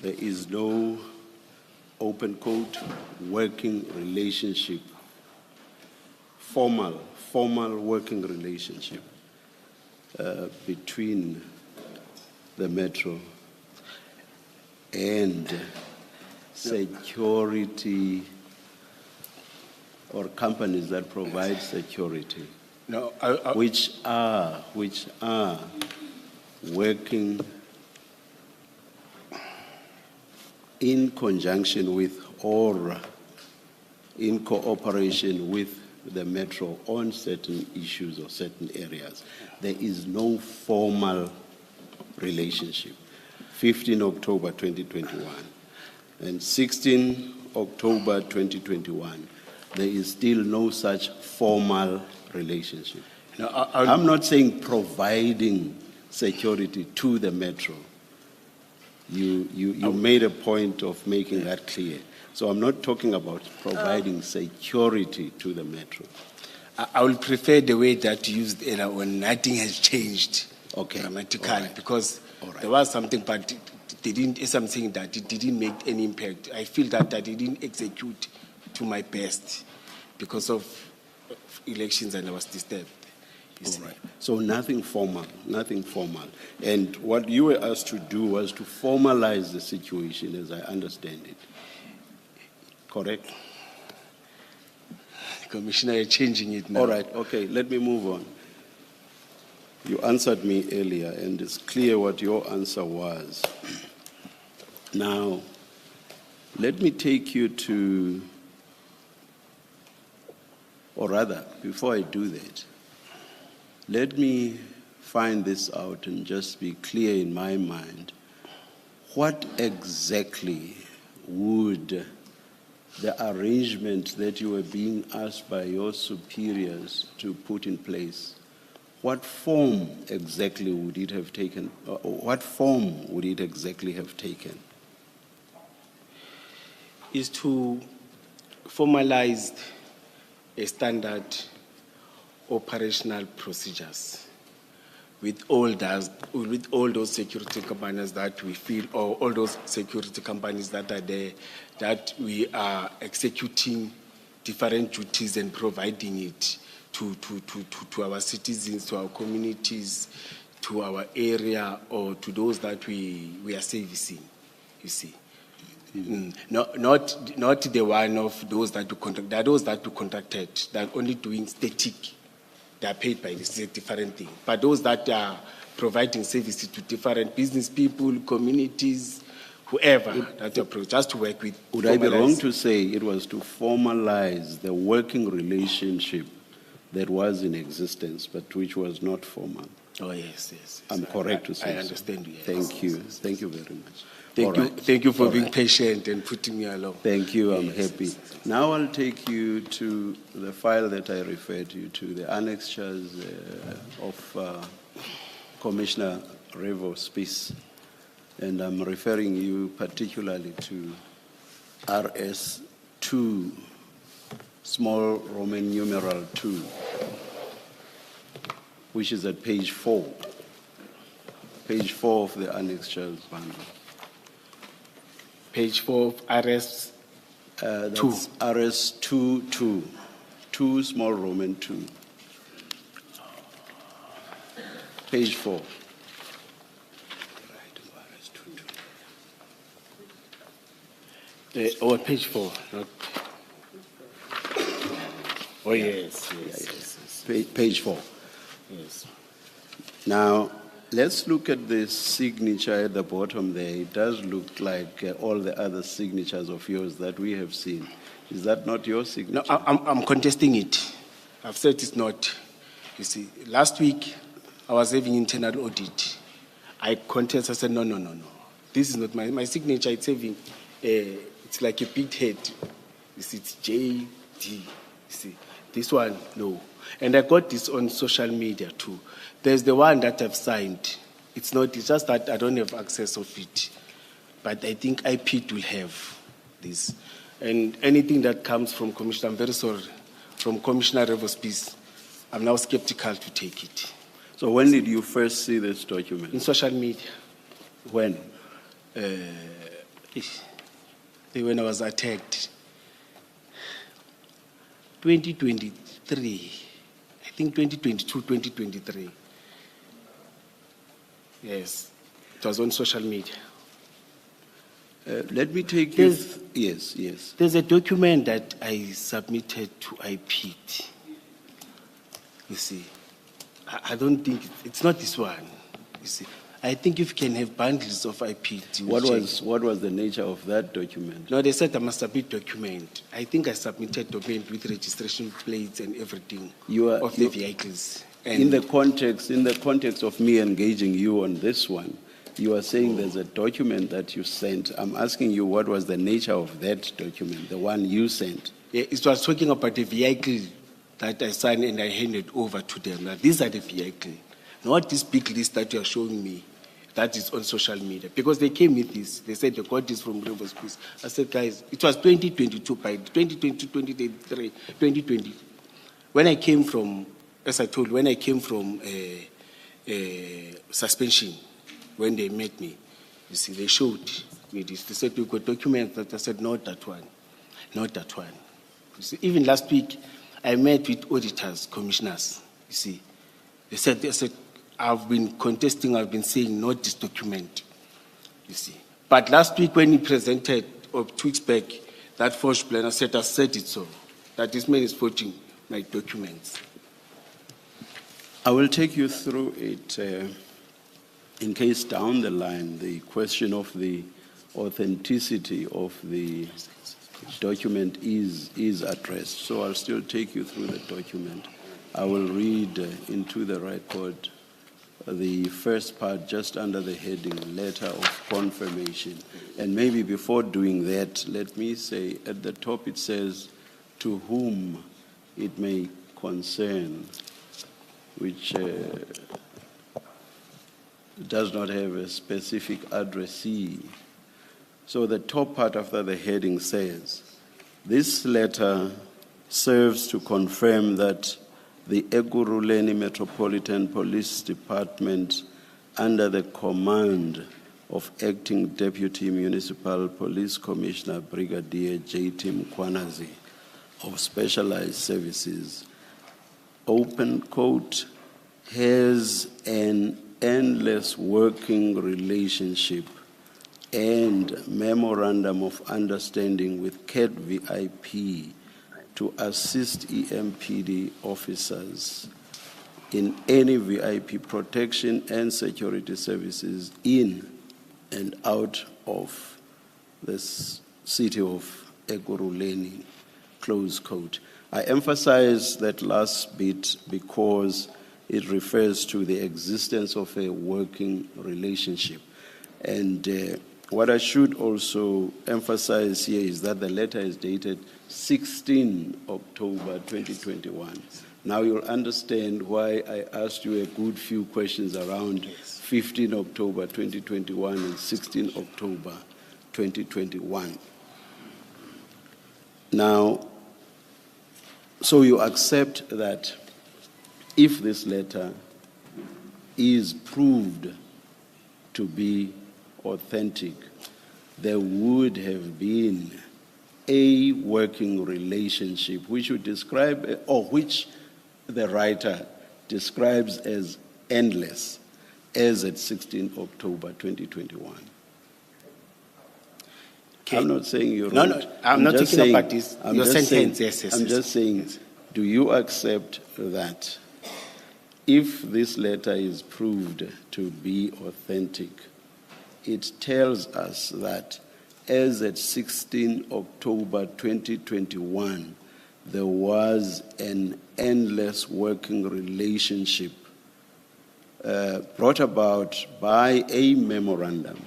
there is no open code working relationship, formal working relationship between the Metro and security or companies that provide security, No, which are working in conjunction with or in cooperation with the Metro on certain issues or certain areas. There is no formal relationship. 15 October 2021 and 16 October 2021, there is still no such formal relationship. no, I'm not saying providing security to the Metro. You made a point of making that clear. So I'm not talking about providing security to the Metro. I will prefer the way that you used when nothing has changed Okay. dramatically, All right. because All right. there was something, but they didn't. Something that it didn't make any impact. I feel that I didn't execute to my best because of elections, and I was disturbed. You see. All right. So nothing formal. And what you were asked to do was to formalize the situation as I understand it. Correct? Commissioner, you're changing it now. All right, okay, let me move on. You answered me earlier, and it's clear what your answer was. Now, let me take you to, or rather, before I do that, let me find this out and just be clear in my mind. What exactly would the arrangement that you were being asked by your superiors to put in place, what form exactly would it have taken? What form would it exactly have taken? Is to formalize a standard operational procedures with all those security companies that we feel, or all those security companies that are there, that we are executing different duties and providing it to our citizens, to our communities, to our area, or to those that we are servicing, you see. Not the one of those that do contract. There are those that do contracted, that are only doing static. They are paid by this, is a different thing. But those that are providing services to different business people, communities, whoever that approach, just to work with. Would I be wrong to say it was to formalize the working relationship that was in existence, but which was not formal? Oh, yes. I'm correct to say I understand so. you. Yes. Thank you. Thank you very much. Thank you for being patient and putting me along. Thank you. I'm happy. Now I'll take you to the file that I referred you to, the annexures of Commissioner Revo's piece. And I'm referring you particularly to RS2, small Roman numeral 2, which is at page 4. Page 4 of the annexures bundle. Page 4 of RS. That's RS2, 2 small Roman 2. Page 4. Page 4. Not... Oh, yes. Page 4. Yes. Now, let's look at the signature at the bottom there. It does look like all the other signatures of yours that we have seen. Is that not your signature? No, I'm contesting it. I've said it's not. You see, last week I was having internal audit. I contested. I said, no. This is not my signature. It's having, it's like a big head. You see, it's JD. You see, this one, no. And I got this on social media too. There's the one that I've signed. It's just that I don't have access of it. But I think IP will have this. And anything that comes from Commissioner, I'm very sorry, from Commissioner Revo's piece, I'm now skeptical to take it. So when did you first see this document? In social media. When? when I was attacked. 2023, I think 2022, 2023. Yes, it was on social media. Let me take you. Yes. There's a document that I submitted to IPT. You see, I don't think it's not this one. You see, I think if you can have bundles of IPT. What was the nature of that document? No, they said I must submit document. I think I submitted document with registration plates and everything of the vehicles. And in the context of me engaging you on this one, you are saying there's a document that you sent. I'm asking you what was the nature of that document, the one you sent. Yeah, it was talking about the vehicle that I signed and I handed over to them. Now, these are the vehicles, not this big list that you are showing me that is on social media. Because they came with this. They said they got this from Rivers Peace. I said, guys, it was 2022, by 2022, 2023, 2020. When I came from, as I told, when I came from suspension, when they met me, you see, they showed me this. They said, we've got documents that I said, not that one, not that one. You see, even last week, I met with auditors, commissioners, you see. They said, I've been contesting, I've been saying, not this document, you see. But last week when he presented, or 2 weeks back, that forged plan, I said it so, that this man is forging my documents. I will take you through it in case down the line the question of the authenticity of the document is addressed. So I'll still take you through the document. I will read into the record the first part just under the heading letter of confirmation. And maybe before doing that, let me say at the top it says to whom it may concern, which does not have a specific addressee. So the top part after the heading says, this letter serves to confirm that the Ekurhuleni Metropolitan Police Department, under the command of Acting Deputy Municipal Police Commissioner Brigadier J.T. Mkwanazi of Specialized Services, open quote, has an endless working relationship and memorandum of understanding with CAT VIP to assist EMPD officers in any VIP protection and security services in and out of the city of Ekurhuleni, close quote. I emphasize that last bit because it refers to the existence of a working relationship. And what I should also emphasize here is that the letter is dated 16 October 2021. Now you'll understand why I asked you a good few questions around 15 October 2021 and 16 October 2021. Now, so you accept that if this letter is proved to be authentic, there would have been a working relationship which you describe, or which the writer describes as endless, as at 16 October 2021. Okay. I'm not saying you're wrong. No, I'm not talking about this. Your sentence, yes. I'm just saying, do you accept that if this letter is proved to be authentic, it tells us that as at 16 October 2021, there was an endless working relationship brought about by a memorandum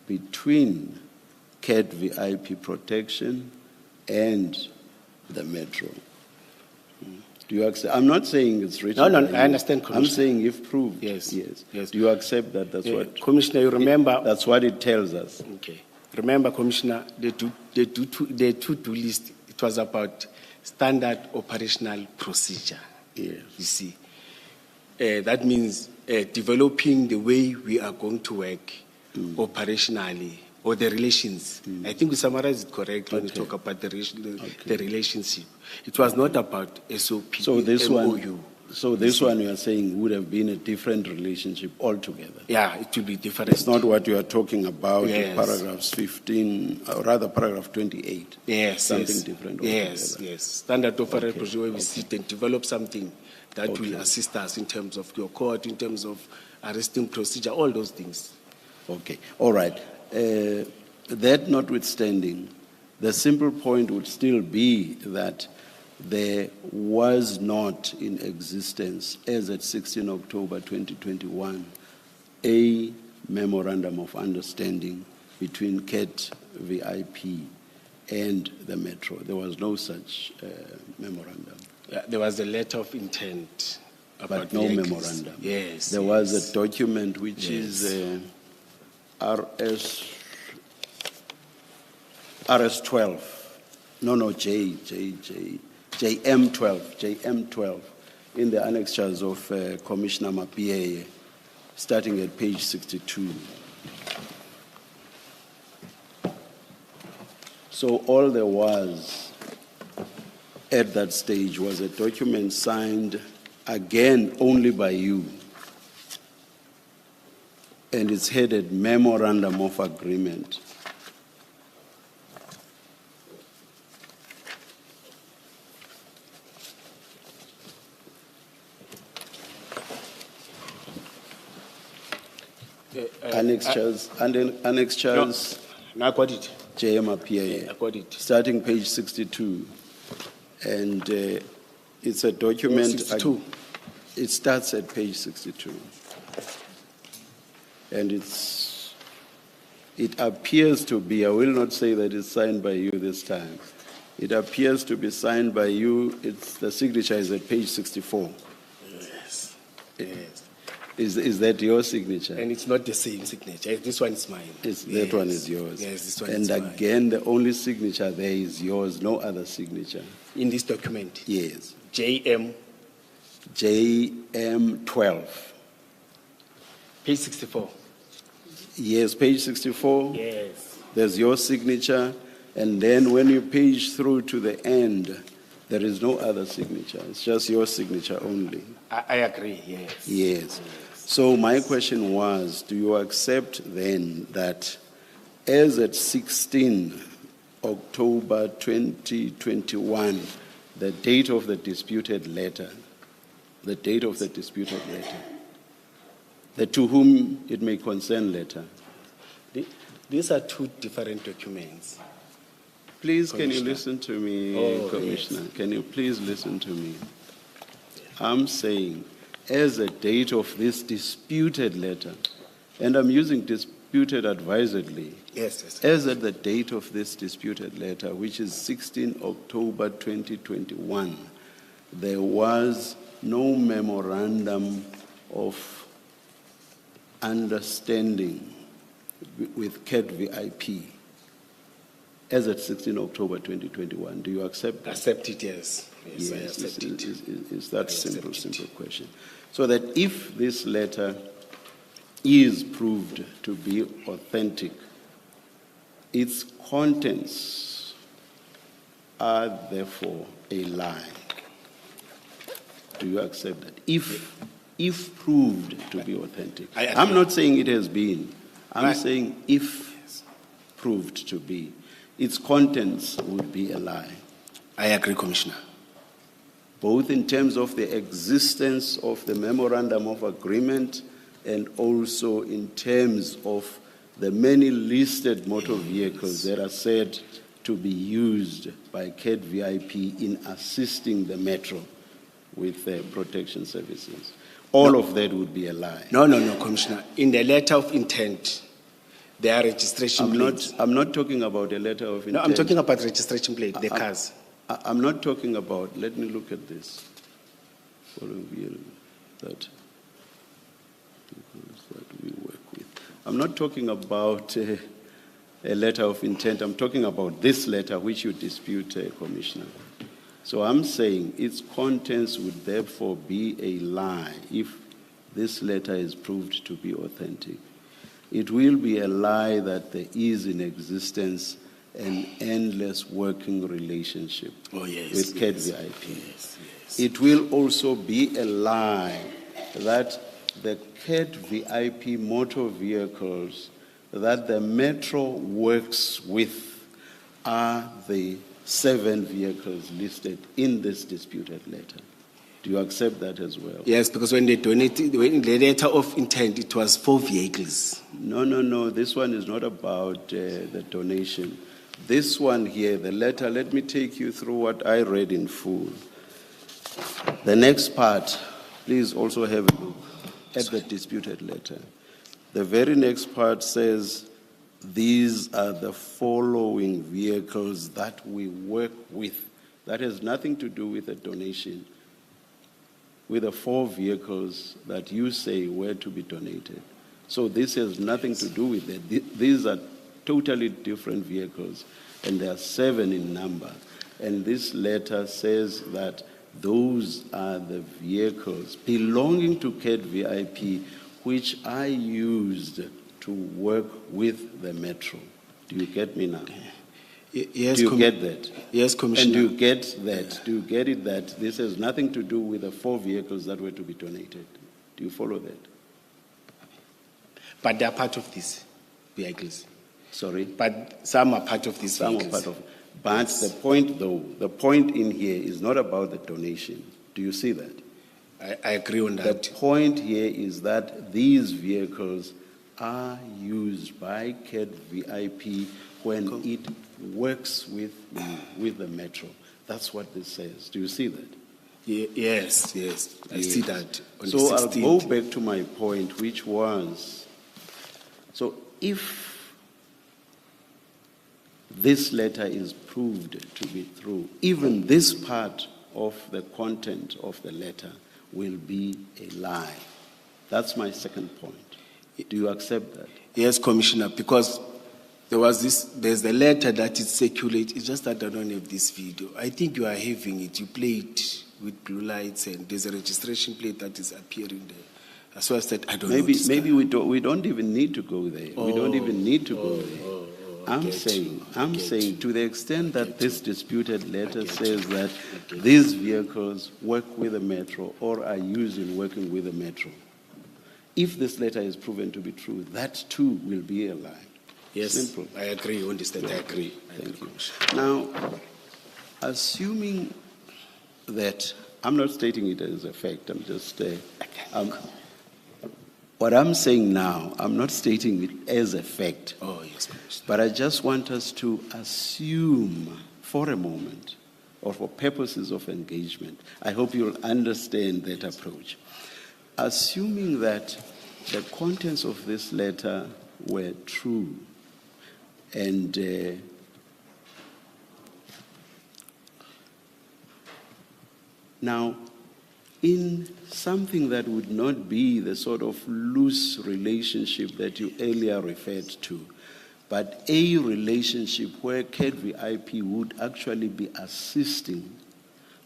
between CAT VIP protection and the Metro. Do you accept? I'm not saying it's written. No, I understand, Commissioner. I'm saying if proved. Yes. Do you accept that? That's what, Commissioner, you remember? That's what it tells us. Okay. Remember, Commissioner, the to-do list, it was about standard operational procedure. Yes. You see. That means developing the way we are going to work operationally or the relations. I think we summarized it correct when we Okay. talk about the relationship. It was not about SOP, So this MOU. one you are saying would have been a different relationship altogether. Yeah, it will be different. It's not what you are talking about in Yes. paragraphs 15, or rather paragraph 28. Yes, Something yes. different Yes, altogether. yes. Standard operating procedure where we sit and develop something that will assist us in terms of your court, in terms of arresting procedure, all those things. Okay, all right. That notwithstanding, the simple point would still be that there was not in existence, as at 16 October 2021, a memorandum of understanding between CAT VIP and the Metro. There was no such memorandum. There was a letter of intent about But no the memorandum. Yes. There was a document which Yes. is RS12. No, JM12 in the annexures of Commissioner Mapie, starting at page 62. So all there was at that stage was a document signed again only by you, and it's headed Memorandum of Agreement. Annexures, No, I got it. JMAPA, I got it. starting page 62. And it's a document. 62. It starts at page 62. And it appears to be, I will not say that it's signed by you this time. It appears to be signed by you. The signature is at page 64. Yes. Yes. Is that your signature? And it's not the same signature. This one is mine. That one is yours. Yes, this one and is mine. And again, the only signature there is yours, no other signature. In this document? Yes. JM12. Page 64. Yes, page 64. Yes. There's your signature. And then when you page through to the end, there is no other signature. It's just your signature only. I agree, yes. Yes. So my question was, do you accept then that as at 16 October 2021, the date of the disputed letter, the to whom it may concern letter? These are two different documents. Please, can you listen to me, Commissioner? Yes. Can you please listen to me? I'm saying, as a date of this disputed letter, and I'm using disputed advisedly, Yes. as at the date of this disputed letter, which is 16 October 2021, there was no memorandum of understanding with CAT VIP as at 16 October 2021. Do you accept that? Accept it, yes. Yes, I Yes, accept it. is that I simple accept it. question. So that if this letter is proved to be authentic, its contents are therefore a lie. Do you accept that? If proved to be authentic. I'm not saying it has been. I'm saying if proved to be, its contents would be a lie. I agree, Commissioner. Both in terms of the existence of the Memorandum of Agreement and also in terms of the many listed motor vehicles that are said to be used by CAT VIP in assisting the Metro with protection services. All of that would be a lie. No, Commissioner. In the letter of intent, there are registration plates. I'm not talking about a letter of intent. No, I'm talking about registration plate, the cars. I'm not talking about, let me look at this. Following view that we work with. I'm not talking about a letter of intent. I'm talking about this letter which you dispute, Commissioner. So I'm saying its contents would therefore be a lie if this letter is proved to be authentic. It will be a lie that there is in existence an endless working relationship with CAT VIP. Yes. It will also be a lie that the CAT VIP motor vehicles that the Metro works with are the 7 vehicles listed in this disputed letter. Do you accept that as well? Yes, because when they donated, when the letter of intent, it was 4 vehicles. No. This one is not about the donation. This one here, the letter, let me take you through what I read in full. The next part, please also have a look at the disputed letter. The very next part says, these are the following vehicles that we work with. That has nothing to do with a donation, with the 4 vehicles that you say were to be donated. So this has nothing to do with it. These are totally different vehicles, and there are 7 in number. And this letter says that those are the vehicles belonging to CAT VIP, which I used to work with the Metro. Do you get me now? Yes, do you get that? Yes, Commissioner. And do you get that? Yeah. Do you get it that this has nothing to do with the 4 vehicles that were to be donated? Do you follow that? But they are part of these vehicles. Sorry? But some are part of these vehicles. Some are part of it. But yes. The point, though, the point in here is not about the donation. Do you see that? I agree on that. The point here is that these vehicles are used by CAT VIP when it works with the Metro. That's what this says. Do you see that? Yes. I see that. On so the 16th. I'll go back to my point, which was, so if this letter is proved to be true, even this part of the content of the letter will be a lie. That's my second point. Do you accept that? Yes, Commissioner, because there's a letter that is circulated. It's just that I don't have this video. I think you are having it. You play it with blue lights, and there's a registration plate that is appearing there. So I said, I don't know. Maybe we don't even need to go there. We don't even need to go there. I'm saying to the extent that this disputed letter says that these vehicles work with the Metro or are used in working with the Metro, if this letter is proven to be true, that too will be a lie. Yes, simple. I agree on this. I agree. Thank you. Now, assuming that, I'm not stating it as a fact, I'm just, what I'm saying now, I'm not stating it as a fact. Oh, yes, but I just want us to assume for a moment, or for purposes of engagement, I hope you'll understand that approach. Assuming that the contents of this letter were true, and now, in something that would not be the sort of loose relationship that you earlier referred to, but a relationship where CAT VIP would actually be assisting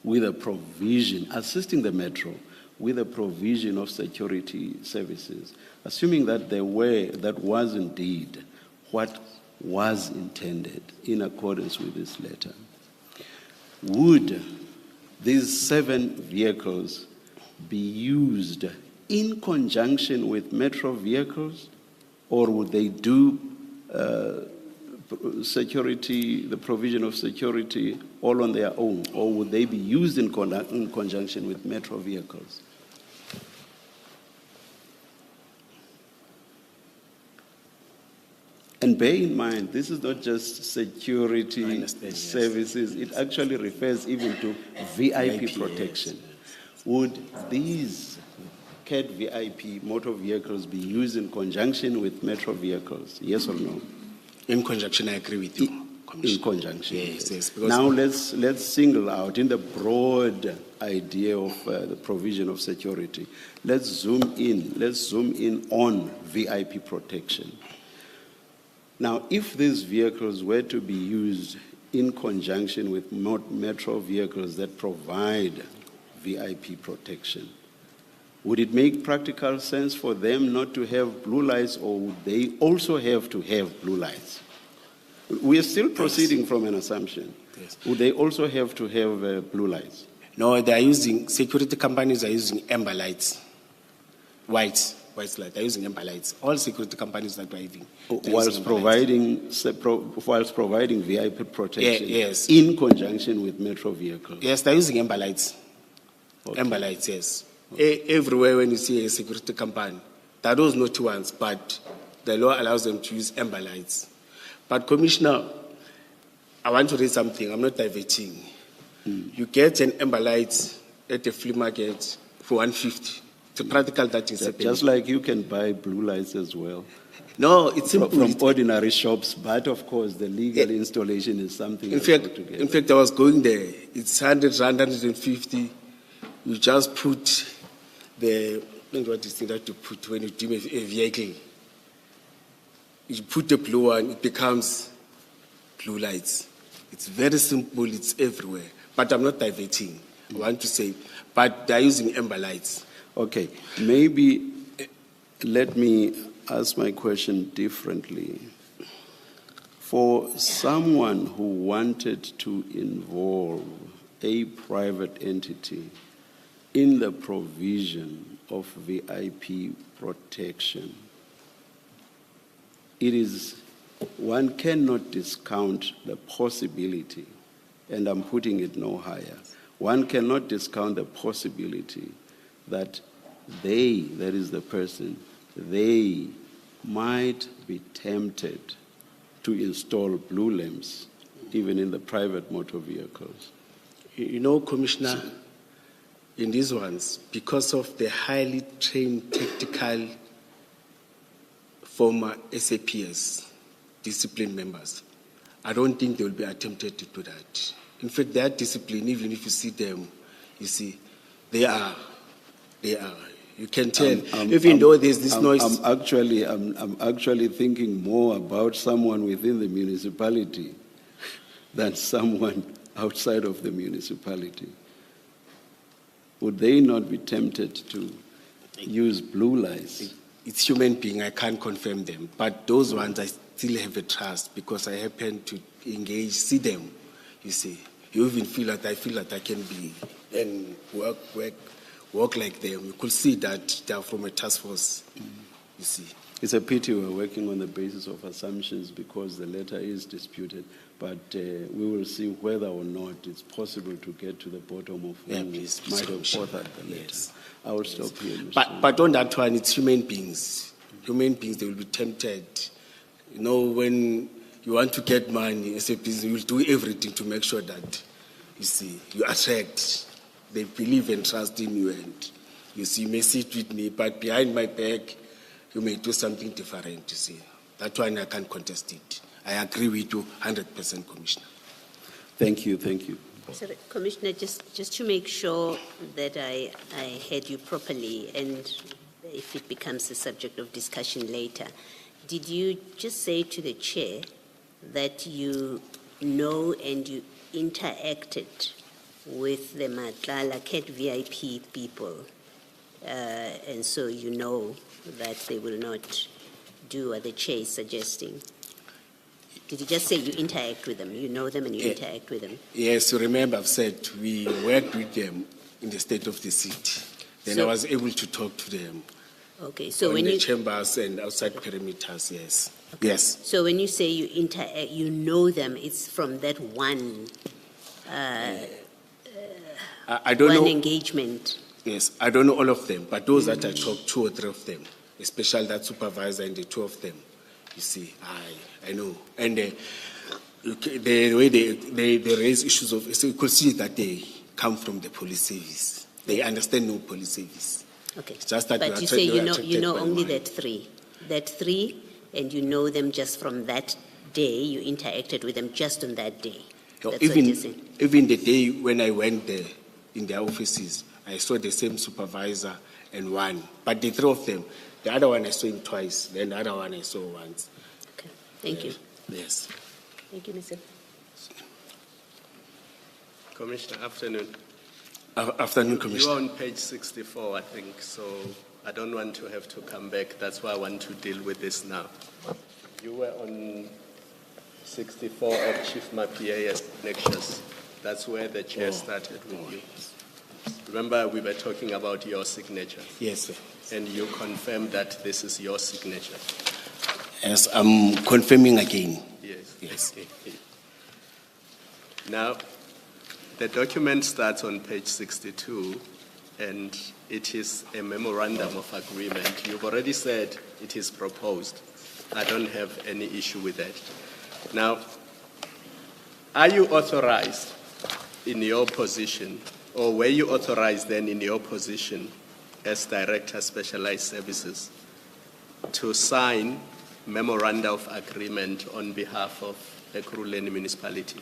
with a provision, assisting the Metro with a provision of security services, assuming that that was indeed what was intended in accordance with this letter, would these 7 vehicles be used in conjunction with Metro vehicles, or would they do security, the provision of security, all on their own, or would they be used in conjunction with Metro vehicles? And bear in mind, this is not just security services, it actually refers even to VIP protection. Yes. Would these CAT VIP motor vehicles be used in conjunction with Metro vehicles? Yes or no? In conjunction, I agree with you. In conjunction. Yes. Now let's single out in the broad idea of the provision of security. Let's zoom in on VIP protection. Now, if these vehicles were to be used in conjunction with Metro vehicles that provide VIP protection, Would it make practical sense for them not to have blue lights, or would they also have to have blue lights? We are still proceeding from an assumption. Yes. Would they also have to have blue lights? No, they are using, security companies are using amber lights, white light. They're using amber lights. All security companies that we're having. Whilst providing VIP protection yes. in conjunction with metro vehicles? Yes, they're using amber lights. Okay. Amber lights, yes. Everywhere when you see a security company, there are those naughty ones, but the law allows them to use amber lights. But Commissioner, I want to read something. I'm not diverting. You get an amber light at a flea market for 150. It's a practical that is happening. Just like you can buy blue lights as well. No, it's simple. From ordinary shops, but of course the legal installation is something else altogether. In fact, I was going there. It's 100 rand, 150. You just put the, what is it that you put when you dim a vehicle? You put the blue one, it becomes blue lights. It's very simple, it's everywhere. But I'm not diverting, I want to say. But they're using amber lights. Okay, maybe let me ask my question differently. For someone who wanted to involve a private entity in the provision of VIP protection, one cannot discount the possibility, and I'm putting it no higher, one cannot discount the possibility that they, that is the person, they might be tempted to install blue lamps even in the private motor vehicles. You know, Commissioner, in these ones, because of the highly trained tactical former SAPS discipline members, I don't think they will be attempted to do that. In fact, their discipline, even if you see them, you see, they are. You can tell, even though there's this noise. I'm actually thinking more about someone within the municipality than someone outside of the municipality. Would they not be tempted to use blue lights? It's human being, I can't confirm them. But those ones, I still have a trust because I happen to engage, see them, you see. You even feel that I can be and work like them. You could see that they are from a task force, you see. It's a pity we're working on the basis of assumptions because the letter is disputed, but we will see whether or not it's possible to get to the bottom of who might have authored the letter. Yes. I will stop here. But on that one, it's human beings. Human beings, they will be tempted. You know, when you want to get money as a business, you will do everything to make sure that, you see, you attract. They believe and trust in you, and you see, you may sit with me, but behind my back, you may do something different, you see. That one, I can't contest it. I agree with you 100%, Commissioner. Thank you, thank you. Sorry, Commissioner, just to make sure that I heard you properly, and if it becomes a subject of discussion later, did you just say to the chair that you know and you interacted with the Madlanga Cat VIP people, and so you know that they will not do what the chair is suggesting? Did you just say you interact with them? You know them and you interact with them? Yes, you remember I've said we worked with them in the state of the city. Then I was able to talk to them. Okay, so in when the you chambers and outside perimeters, yes. Okay. Yes. So when you say you interact, you know them, it's from that one I don't know. Engagement. Yes, I don't know all of them, but those that I talked, 2 or 3 of them, especially that supervisor and the 2 of them, you see, I know. And the way they raise issues of, so you could see that they come from the police service. They understand no police service. Okay. It's just that but you say you know only that 3, and you know them just from that day. You interacted with them just on that day. No, That's what you're saying. Even the day when I went there in their offices, I saw the same supervisor and one, but the 3 of them, the other one I saw him twice, then the other one I saw once. Okay, thank you. Yes. Thank you, Mr. Commissioner, afternoon. Afternoon, You Commissioner. are on page 64, I think, so I don't want to have to come back. That's why I want to deal with this now. You were on 64 of Chief Mapia's signatures. That's where the chair started with you. Remember, we were talking about your signature, Yes, sir. and you confirmed that this is your signature. Yes, I'm confirming again. Yes. Yes. Now, the document starts on page 62, and it is a memorandum of agreement. You've already said it is proposed. I don't have any issue with that. Now, are you authorized in your position, or were you authorized then in your position as Director Specialized Services to sign memoranda of agreement on behalf of Ekurhuleni Municipality?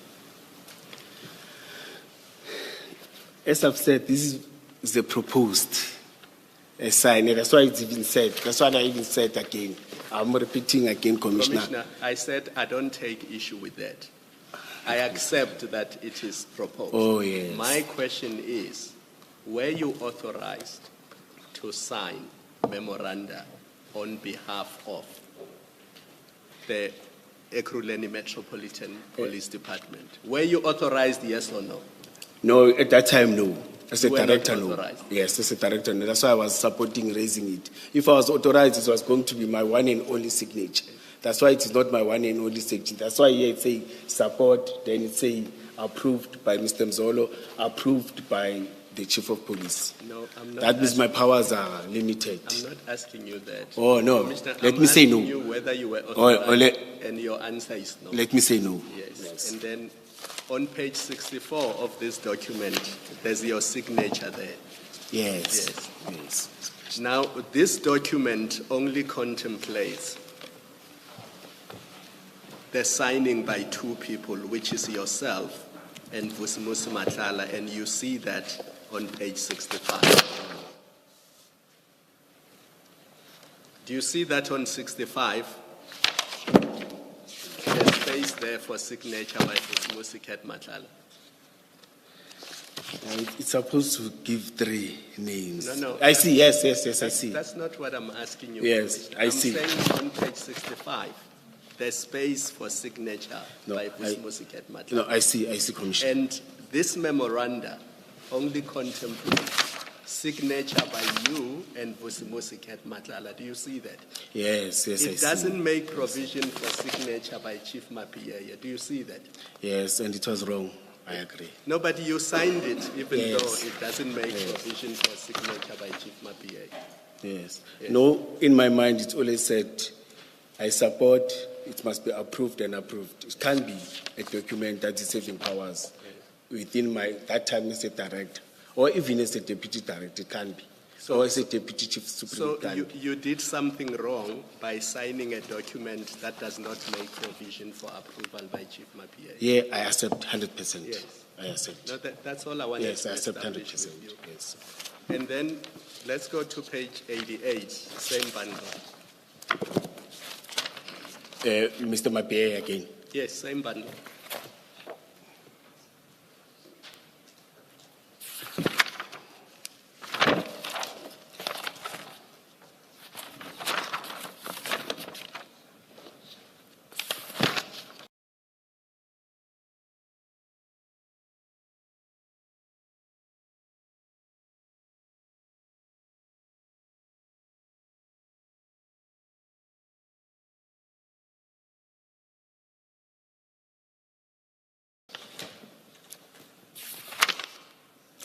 As I've said, this is the proposed sign. That's why it's even said. That's why I even said again. I'm repeating again, Commissioner. Commissioner, I said I don't take issue with that. I accept that it is proposed. Oh, yes. My question is, were you authorized to sign memoranda on behalf of the Ekurhuleni Metropolitan Police Department? Were you authorized, yes or no? No, at that time, no. As a You were not director, no. authorized? Yes, as a director, no. That's why I was supporting raising it. If I was authorized, it was going to be my one and only signature. That's why it is not my one and only signature. That's why here it say support, then it say approved by Mr. Mzolo, approved by the Chief of Police. No, I'm not. That means my powers are limited. I'm not asking you that. Oh, no. Commissioner, Let I'm me say no. asking you whether you were Or authorized, and your answer is no. let me say no. Yes. And then on page 64 of this document, there's your signature there. Yes. Yes. Now, this document only contemplates the signing by two people, which is yourself and Vusimusi Matlala, and you see that on page 65. Do you see that on 65? There's space there for signature by Vusimusi Matlala. It's supposed to give 3 names. No. I see, yes, I see. That's not what I'm asking you. Yes, Commissioner. I see. I'm saying on page 65, there's space for signature by Vusimusi Matlala. No, I see, Commissioner. And this memoranda only contemplates signature by you and Vusimusi Matlala. Do you see that? Yes, I see. It doesn't make provision for signature by Chief Mapiaye. Do you see that? Yes, and it was wrong. I agree. No, but you signed it even Yes. though it doesn't make provision for signature by Chief Mapiaye. Yes. Yes. No, in my mind, it's always said, I support, it must be approved and approved. It can't be a document that is saving powers within that time as a director, or even as a deputy director, it can't be. Or as a deputy chief So superintendent. you did something wrong by signing a document that does not make provision for approval by Chief Mapiaye. Yeah, I accept 100%. Yes. I accept. No, that's all I wanted Yes, to I accept establish 100%. with you. Yes. And then let's go to page 88, same bundle. Mr. Mapie again. Yes, same bundle.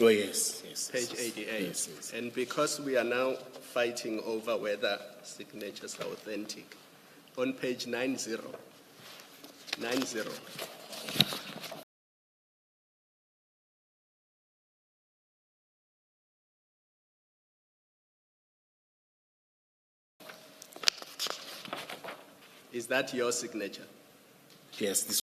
Oh, yes. Page 88. Yes. And because we are now fighting over whether signatures are authentic, on page 90, is that your signature? Yes, this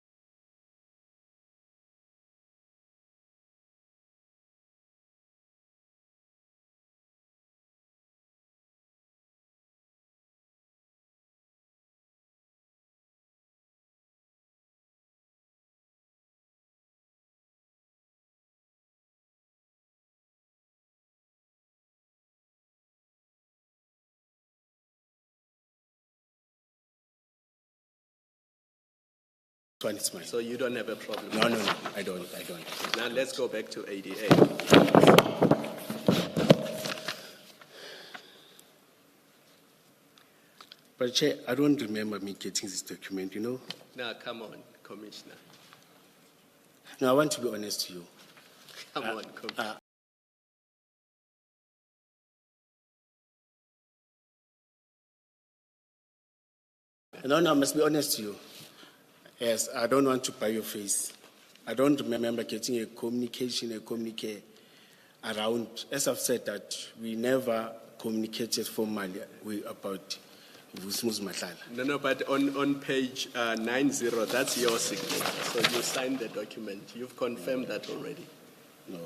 one is mine. So you don't have a problem? No, I don't. Now let's go back to 88. But Chair, I don't remember me getting this document, you know. Now, come on, Commissioner. No, I want to be honest to you. Come on, Commissioner. No, I must be honest to you. Yes, I don't want to buy your face. I don't remember getting a communique around. As I've said that we never communicated formally about Vusmus Madlanga. No, but on page 90, that's your signature. So you signed the document. You've confirmed that already. No.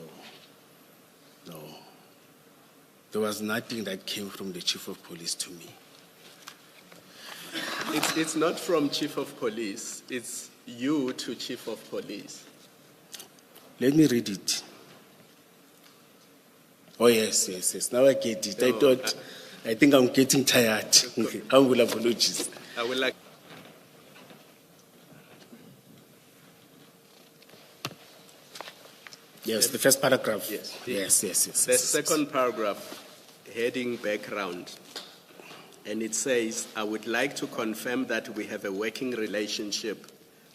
There was nothing that came from the Chief of Police to me. It's not from Chief of Police. It's you to Chief of Police. Let me read it. Oh, yes. Now I get it. No, I think I'm getting tired. Humble apologies. I would like. Yes, the first paragraph. Yes. Yes. The second paragraph, heading background, and it says, I would like to confirm that we have a working relationship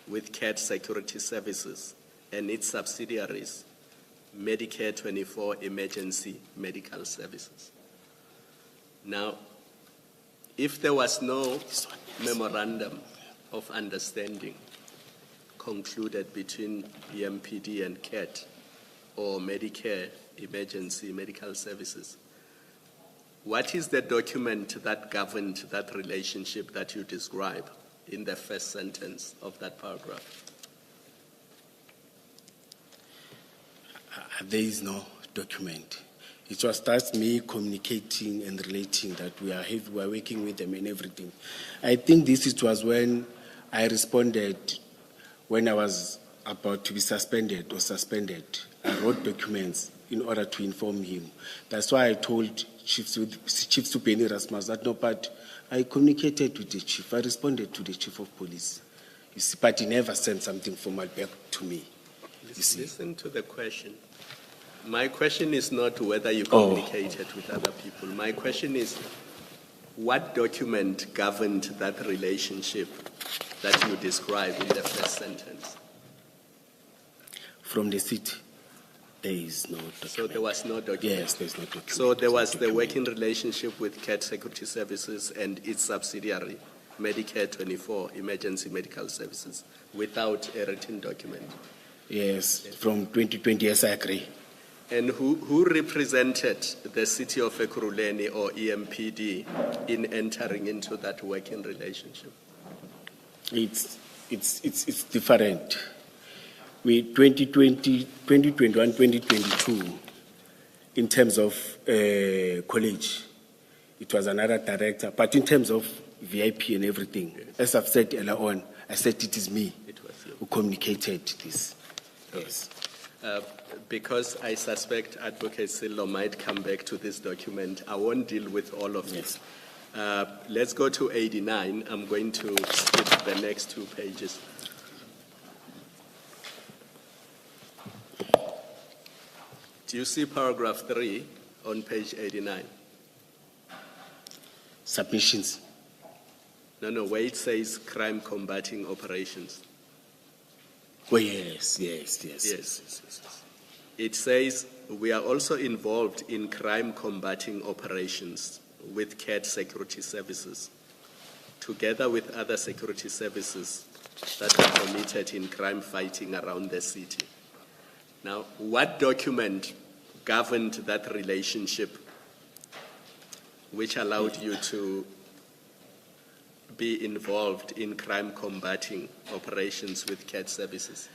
with CAT Security Services and its subsidiaries, Medicare 24 Emergency Medical Services. Now, if there was no memorandum of understanding concluded between EMPD and CAT or Medicare Emergency Medical Services, what is the document that governed that relationship that you describe in the first sentence of that paragraph? There is no document. It was just me communicating and relating that we are working with them and everything. I think was when I responded when I was about to be suspended. I wrote documents in order to inform him. That's why I told Chief Supeni Rasmus that no, but I communicated with the chief. I responded to the Chief of Police. You see, but he never sent something formal back to me. You see. Listen to the question. My question is not whether you communicated with other people. My question is, what document governed that relationship that you describe in the first sentence? From the city, there is no document. So there was no document? Yes, there's no document. So there was the working relationship with CAT Security Services and its subsidiary, Medicare 24 Emergency Medical Services, without a written document? Yes, from 2020, yes, I agree. And who represented the city of Ekurhuleni or EMPD in entering into that working relationship? It's different. We 2020, 2021, 2022, in terms of college, it was another director. But in terms of VIP and everything, as I've said earlier on, I said it is me who communicated this. Yes. Because I suspect Advocate Sillo might come back to this document, I won't deal with all of this. Let's go to 89. I'm going to skip the next 2 pages. Do you see paragraph 3 on page 89? Submissions. No, where it says crime combating operations. Oh, yes. It says, we are also involved in crime combating operations with CAT Security Services, together with other security services that are committed in crime fighting around the city. Now, what document governed that relationship which allowed you to be involved in crime combating operations with CAT services?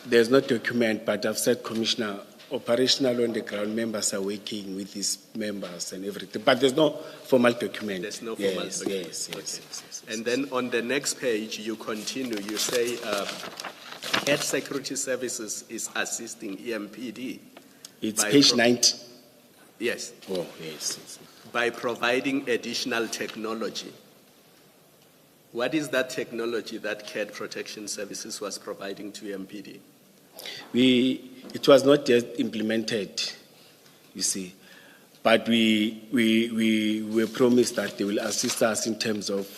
There's no document, but I've said, Commissioner, operational on the ground members are working with these members and everything. But there's no formal document. There's no formal document. Yes. And then on the next page, you continue. You say CAT Security Services is assisting EMPD. It's page 90. Yes. Oh, yes. By providing additional technology What is that technology that CAD Protection Services was providing to MPD? It was not yet implemented, you see, but we were promised that they will assist us in terms of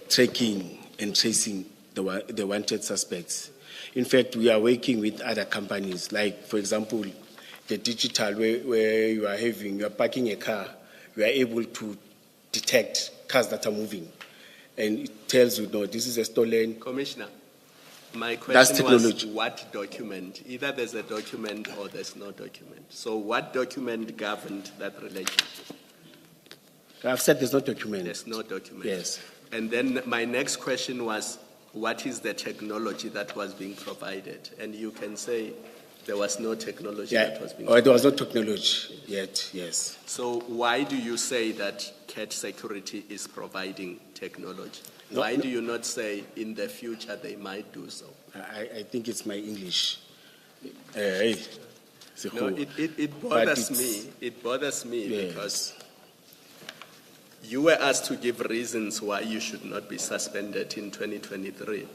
tracking and tracing the wanted suspects. In fact, we are working with other companies, like, for example, the digital, where you are parking a car, you are able to detect cars that are moving. And it tells you, no, this is a stolen. Commissioner, my That's question was technology. what document? Either there's a document or there's no document. So what document governed that relationship? I've said there's no document. There's no document. Yes. And then my next question was, what is the technology that was being provided? And you can say there was no technology that was being provided. There was no technology yet, yes. So why do you say that CAT Security is providing technology? No, Why no. do you not say in the future they might do so? I think it's my English. No, it But bothers it's- me. It bothers me Yes. because you were asked to give reasons why you should not be suspended in 2023.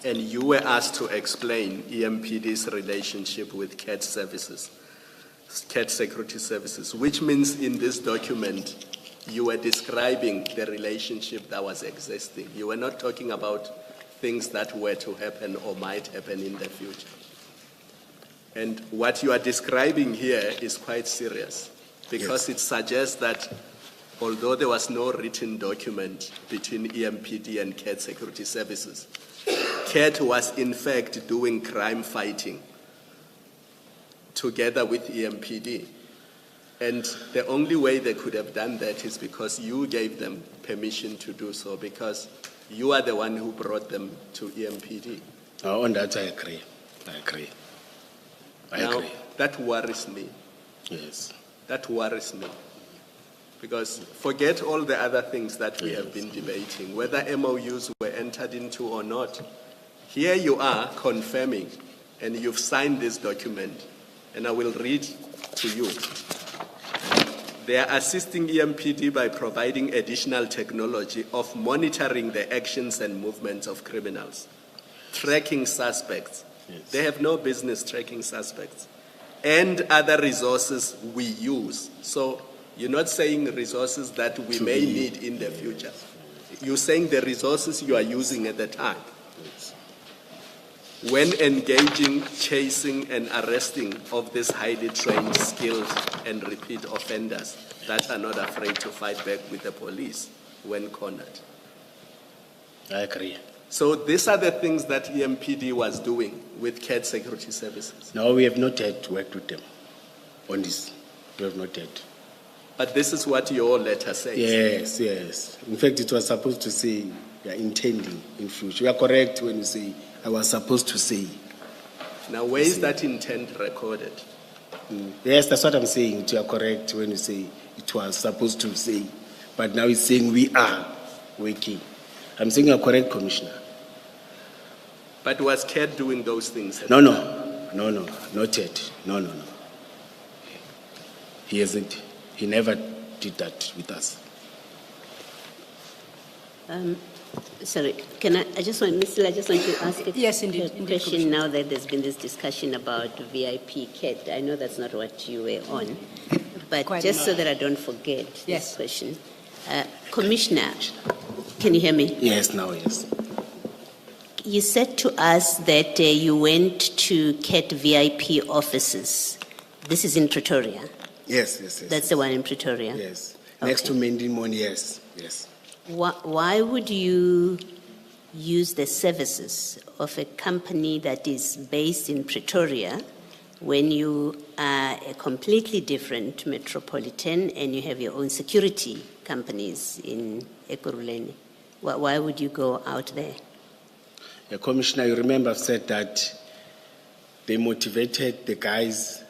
And you were asked to explain EMPD's relationship with CAT services, CAT Security Services, which means in this document, you were describing the relationship that was existing. You were not talking about things that were to happen or might happen in the future. And what you are describing here is quite serious because it suggests that although there was no written document between EMPD and CAT Security Services, CAT was in fact doing crime fighting together with EMPD. And the only way they could have done that is because you gave them permission to do so, because you are the one who brought them to EMPD. On that, I agree. I Now, agree. that worries me. Yes. That worries me. Because forget all the other things that we have been debating, whether MOUs were entered into or not. Here you are confirming, and you've signed this document, and I will read to you. They are assisting EMPD by providing additional technology of monitoring the actions and movements of criminals, tracking suspects. Yes. They have no business tracking suspects, and other resources we use. So you're not saying resources that we may need in the future. You're saying the resources you are using at the time. When engaging, chasing, and arresting of these highly trained, skilled, and repeat offenders that are not afraid to fight back with the police when cornered. I agree. So these are the things that EMPD was doing with CAT Security Services. No, we have not yet worked with them on this. We have not yet. But this is what your letter says. Yes. In fact, it was supposed to say we are intending in future. You are correct when you say I was supposed to say. Now, where is that intent recorded? Yes, that's what I'm saying. You are correct when you say it was supposed to say. But now it's saying we are working. I'm saying you are correct, Commissioner. But was CAT doing those things? No, not yet. No. He hasn't. He never did that with us. Sorry, can I just want to ask a Yes, indeed, question Commissioner. now that there's been this discussion about VIP CAT. I know that's not what you were on, but Quite just not. so that I don't forget this Yes. question. Commissioner, can you hear me? Yes, now, yes. You said to us that you went to CAT VIP offices. This is in Pretoria. Yes. That's the one in Pretoria. Yes. Next to Okay. Mendimon, yes. Why would you use the services of a company that is based in Pretoria when you are a completely different metropolitan and you have your own security companies in Ekurhuleni? Why would you go out there? Commissioner, you remember I've said that they motivated the guys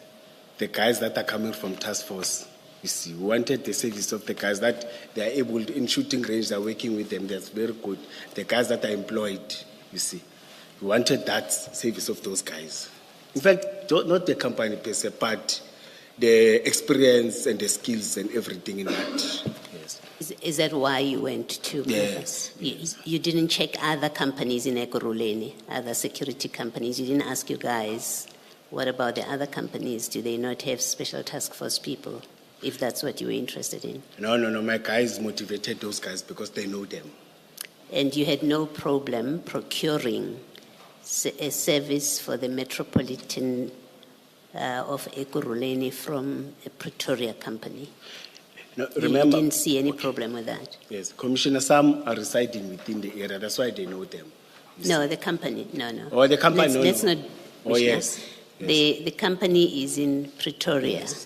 that are coming from task force. You see, we wanted the service of the guys that they are able to, in shooting range, they're working with them. That's very good. The guys that are employed, you see. We wanted that service of those guys. In fact, not the company per se, but the experience and the skills and everything in that. Yes. Is that why you went to? Yes, You didn't check other companies in Ekurhuleni, other security companies. You didn't ask you guys, what about the other companies? Do they not have special task force people? If that's what you were interested in. No. My guys motivated those guys because they know them. And you had no problem procuring a service for the Metropolitan of Ekurhuleni from a Pretoria company. No, You remember, didn't see any problem with that? yes, Commissioner, some are residing within the area. That's why they know them. No, the company, no. Oh, the company, Let's no. not. Oh, yes. The company is in Pretoria. Yes.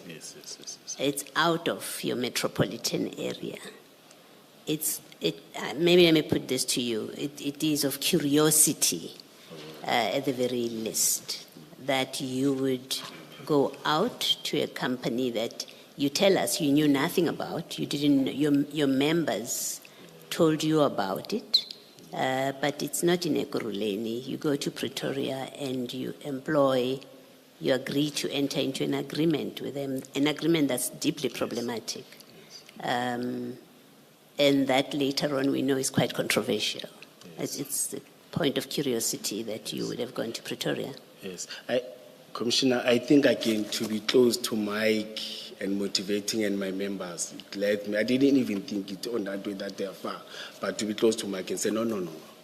It's out of your metropolitan area. Maybe let me put this to you. It is of curiosity, at the very least, that you would go out to a company that you tell us you knew nothing about. You didn't. Your members told you about it, but it's not in Ekurhuleni. You go to Pretoria and you agree to enter into an agreement with them, an agreement that's deeply problematic. And that later on we know is quite controversial. It's a point of curiosity that you would have gone to Pretoria. Yes. Commissioner, I think again to be close to Mike and motivating and my members, it led me. I didn't even think it on that way that they are far, but to be close to Mike and say, no.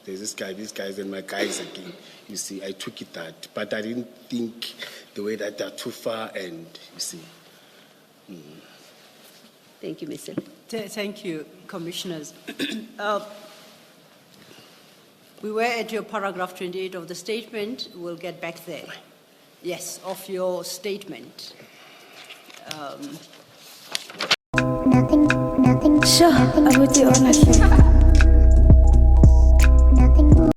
There's this guy, these guys, and my guys again. You see, I took it that, but I didn't think the way that they're too far, and you see. Thank you, Mr. Thank you, Commissioners. We were at your paragraph 28 of the statement. We'll get back there. Yes, of your statement. Nothing. Sure, I would do honestly.